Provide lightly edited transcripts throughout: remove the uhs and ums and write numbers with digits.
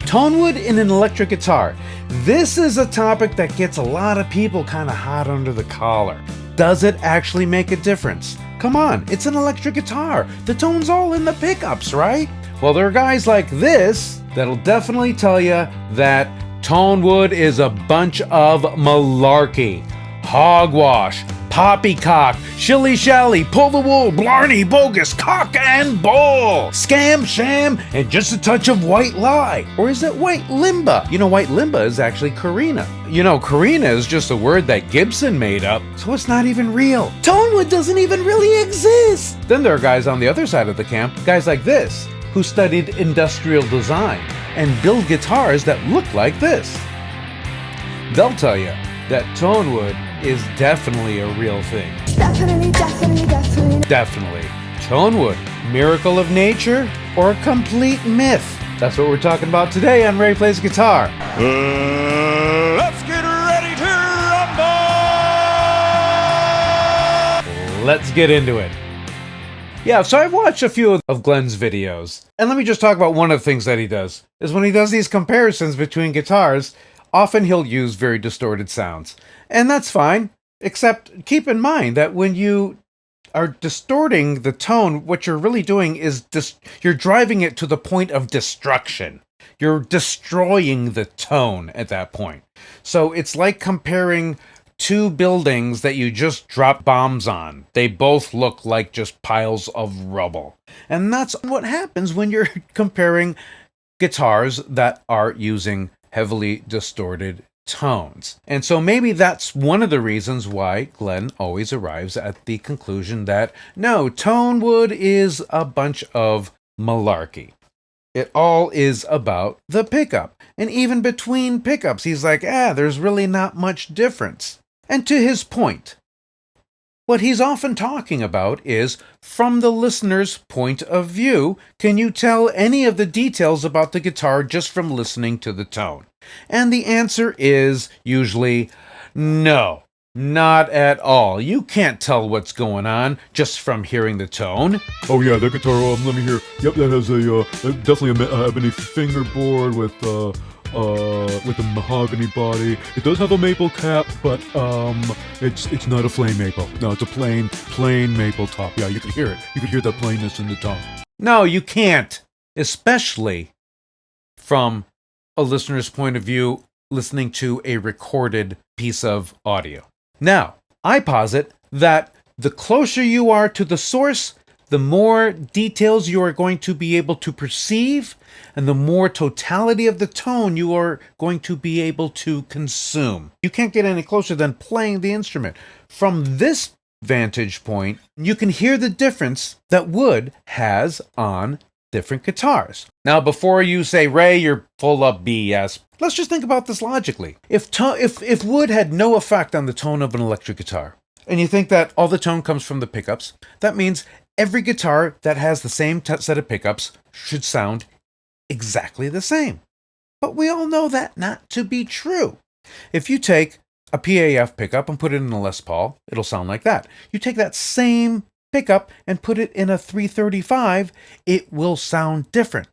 ToneWood in an electric guitar. This is a topic that gets a lot of people kind of hot under the collar. Does it actually make a difference? Come on, it's an electric guitar. The tone's all in the pickups, right? Well, there are guys like this that'll definitely tell you that ToneWood is a bunch of malarkey. Hogwash, poppycock, shilly-shally, pull the wool, blarney, bogus, cock and bull, scam, sham, and just a touch of white lie. Or is it white limba? You know, white limba is actually Karina. You know, Karina is just a word that Gibson made up, so it's not even real. ToneWood doesn't even really exist. Then there are guys on the other side of the camp, guys like this, who studied industrial design and build guitars that look like this. They'll tell you that ToneWood is definitely a real thing. Definitely. ToneWood, miracle of nature or a complete myth? That's what we're talking about today on Ray Plays Guitar. Let's get ready to rumble! Let's get into it. Yeah, so I've watched a few of Glenn's videos, and let me just talk about one of the things that he does, is when he does these comparisons between guitars, often he'll use very distorted sounds. And that's fine, except keep in mind that when you are distorting the tone, what you're really doing is you're driving it to the point of destruction. You're destroying the tone at that point. So it's like comparing two buildings that you just dropped bombs on. They both look like just piles of rubble. And that's what happens when you're comparing guitars that are using heavily distorted tones. And so maybe that's one of the reasons why Glenn always arrives at the conclusion that no, ToneWood is a bunch of malarkey. It all is about the pickup. And even between pickups, he's like, there's really not much difference. And to his point, what he's often talking about is from the listener's point of view. Can you tell any of the details about the guitar just from listening to the tone? And the answer is usually no, not at all. You can't tell what's going on just from hearing the tone. Oh yeah, that guitar, let me hear. Yep, that has definitely a ebony fingerboard with a mahogany body. It does have a maple cap, but it's not a flame maple. No, it's a plain maple top. Yeah, you can hear it. You can hear the plainness in the tone. No, you can't, especially from a listener's point of view, listening to a recorded piece of audio. Now, I posit that the closer you are to the source, the more details you are going to be able to perceive, and the more totality of the tone you are going to be able to consume. You can't get any closer than playing the instrument. From this vantage point, you can hear the difference that Wood has on different guitars. Now, before you say, Ray, you're full of BS, let's just think about this logically. If Wood had no effect on the tone of an electric guitar, and you think that all the tone comes from the pickups, that means every guitar that has the same set of pickups should sound exactly the same. But we all know that not to be true. If you take a PAF pickup and put it in a Les Paul, it'll sound like that. You take that same pickup and put it in a 335, it will sound different.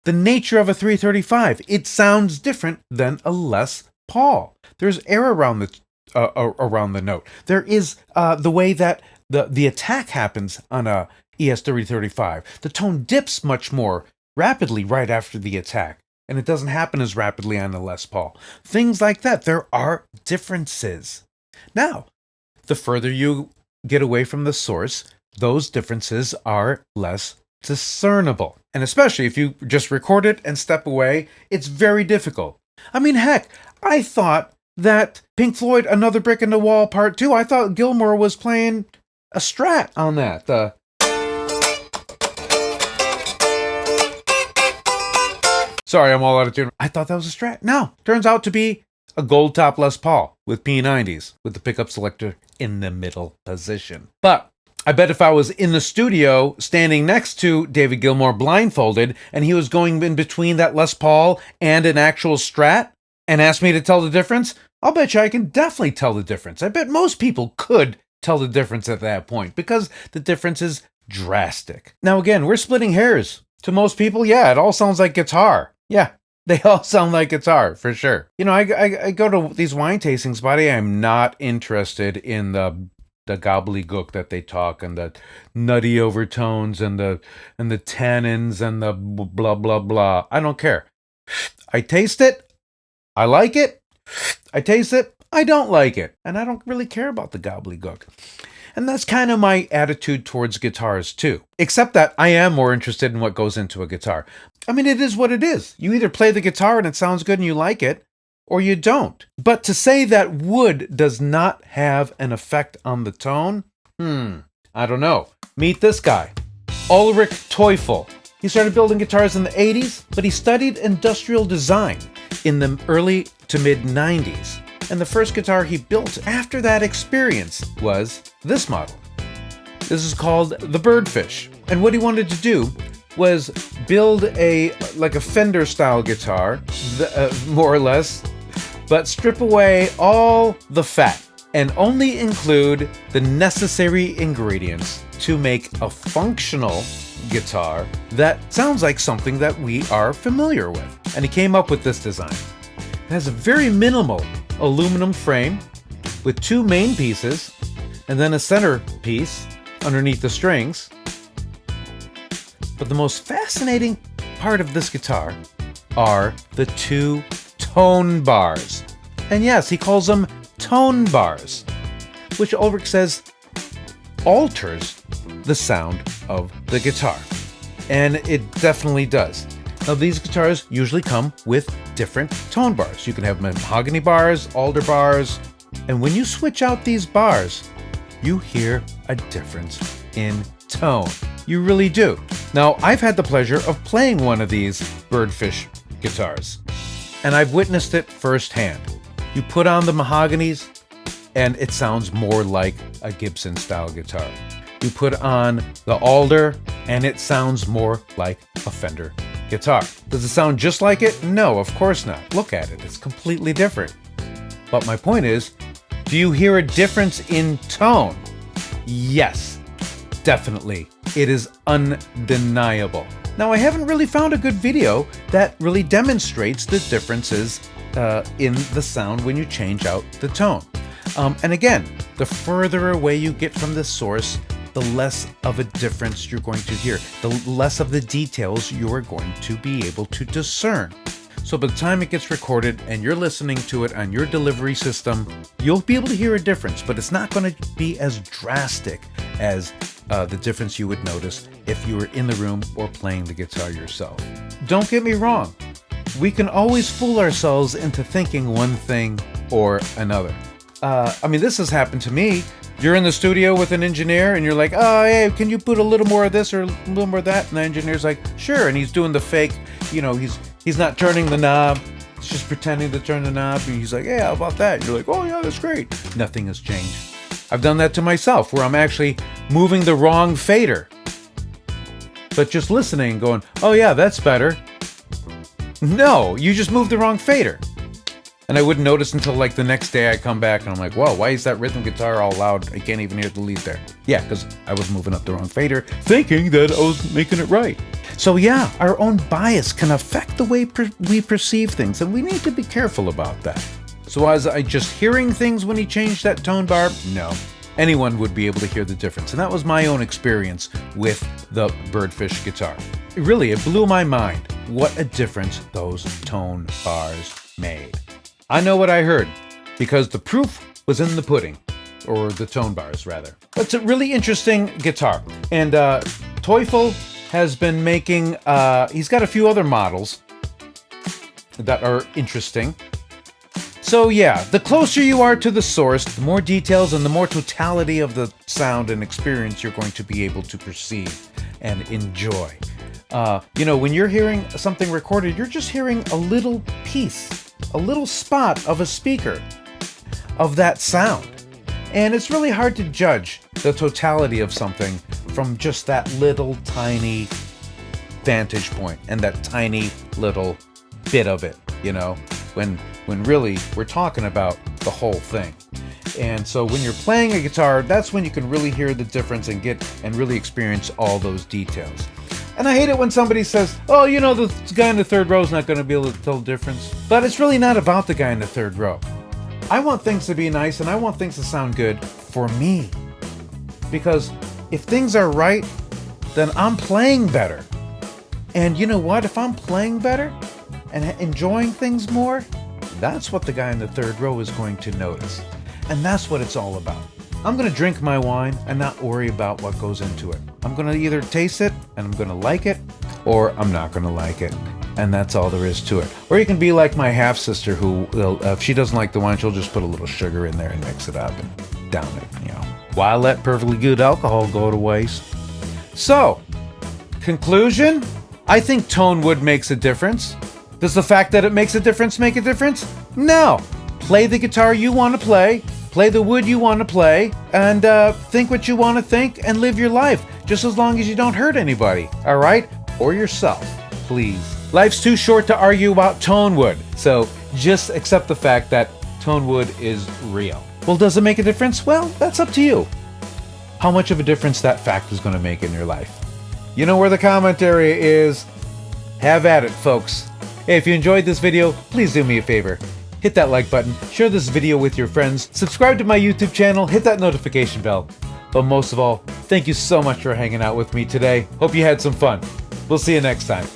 The nature of a 335, it sounds different than a Les Paul. There's air around the note. There is the way that the attack happens on a ES335. The tone dips much more rapidly right after the attack, and it doesn't happen as rapidly on a Les Paul. Things like that. There are differences. Now, the further you get away from the source, those differences are less discernible. And especially if you just record it and step away, it's very difficult. I mean, heck, I thought that Pink Floyd, Another Brick in the Wall Part 2, I thought Gilmour was playing a Strat on that. Sorry, I'm all out of tune. I thought that was a Strat. No, turns out to be a gold top Les Paul with P90s with the pickup selector in the middle position. But I bet if I was in the studio standing next to David Gilmour blindfolded and he was going in between that Les Paul and an actual Strat and asked me to tell the difference, I'll bet you I can definitely tell the difference. I bet most people could tell the difference at that point because the difference is drastic. Now again, we're splitting hairs. To most people, yeah, it all sounds like guitar. Yeah, They all sound like guitar, for sure. You know, I go to these wine tastings, buddy. I'm not interested in the gobbledygook that they talk and the nutty overtones and the tannins and the blah blah blah. I don't care. I taste it. I like it. I taste it. I don't like it. And I don't really care about the gobbledygook. And that's kind of my attitude towards guitars too. Except that I am more interested in what goes into a guitar. I mean, it is what it is. You either play the guitar and it sounds good and you like it, or you don't. But to say that wood does not have an effect on the tone, I don't know. Meet this guy, Ulrich Teuffel. He started building guitars in the 80s, but he studied industrial design in the early to mid 90s. And the first guitar he built after that experience was this model. This is called the Birdfish. And what he wanted to do was build a Fender style guitar, more or less, but strip away all the fat and only include the necessary ingredients to make a functional guitar that sounds like something that we are familiar with. And he came up with this design. It has a very minimal aluminum frame with two main pieces and then a center piece underneath the strings. But the most fascinating part of this guitar are the two tone bars. And yes, he calls them tone bars, which Ulrich says alters the sound of the guitar. And it definitely does. Now, these guitars usually come with different tone bars. You can have mahogany bars, alder bars, and when you switch out these bars, you hear a difference in tone. You really do. Now, I've had the pleasure of playing one of these Birdfish guitars, and I've witnessed it firsthand. You put on the mahoganies, and it sounds more like a Gibson-style guitar. You put on the alder, and it sounds more like a Fender guitar. Does it sound just like it? No, of course not. Look at it. It's completely different. But my point is, do you hear a difference in tone? Yes, definitely. It is undeniable. Now, I haven't really found a good video that really demonstrates the differences in the sound when you change out the tone. And again, the further away you get from the source, the less of a difference you're going to hear, the less of the details you are going to be able to discern. So by the time it gets recorded and you're listening to it on your delivery system, you'll be able to hear a difference, but it's not going to be as drastic as the difference you would notice if you were in the room or playing the guitar yourself. Don't get me wrong. We can always fool ourselves into thinking one thing or another. I mean, this has happened to me. You're in the studio with an engineer and you're like, oh, hey, can you put a little more of this or a little more of that? And the engineer's like, sure. And he's doing the fake, he's not turning the knob. He's just pretending to turn the knob. And he's like, yeah, how about that? You're like, oh, yeah, that's great. Nothing has changed. I've done that to myself where I'm actually moving the wrong fader. But just listening and going, oh, yeah, that's better. No, you just moved the wrong fader. And I wouldn't notice until like the next day I come back and I'm like, whoa, why is that rhythm guitar all loud? I can't even hear the lead there. Yeah, because I was moving up the wrong fader, thinking that I was making it right. So yeah, our own bias can affect the way we perceive things, and we need to be careful about that. So was I just hearing things when he changed that tone bar? No. Anyone would be able to hear the difference. And that was my own experience with the Birdfish guitar. It blew my mind what a difference those tone bars made. I know what I heard, because the proof was in the pudding, or the tone bars, rather. It's a really interesting guitar, and Teuffel has been making, he's got a few other models that are interesting. So yeah, the closer you are to the source, the more details and the more totality of the sound and experience you're going to be able to perceive and enjoy. When you're hearing something recorded, you're just hearing a little piece, a little spot of a speaker of that sound. And it's really hard to judge the totality of something from just that little tiny vantage point and that tiny little bit of it, when really we're talking about the whole thing. And so when you're playing a guitar, that's when you can really hear the difference and really experience all those details. And I hate it when somebody says, oh, you know, the guy in the third row is not going to be able to tell the difference. But it's really not about the guy in the third row. I want things to be nice and I want things to sound good for me. Because if things are right, then I'm playing better. And you know what? If I'm playing better and enjoying things more, that's what the guy in the third row is going to notice. And that's what it's all about. I'm going to drink my wine and not worry about what goes into it. I'm going to either taste it and I'm going to like it, or I'm not going to like it. And that's all there is to it. Or you can be like my half-sister who, if she doesn't like the wine, she'll just put a little sugar in there and mix it up and down it, you know. Why let perfectly good alcohol go to waste? So, conclusion? I think ToneWood makes a difference. Does the fact that it makes a difference make a difference? No. Play the guitar you want to play the wood you want to play, and think what you want to think and live your life, just as long as you don't hurt anybody, all right? Or yourself, please. Life's too short to argue about ToneWood, so just accept the fact that ToneWood is real. Well, does it make a difference? Well, that's up to you. How much of a difference that fact is going to make in your life? You know where the comment area is. Have at it, folks. Hey, if you enjoyed this video, please do me a favor. Hit that like button, share this video with your friends, subscribe to my YouTube channel, hit that notification bell. But most of all, thank you so much for hanging out with me today. Hope you had some fun. We'll see you next time.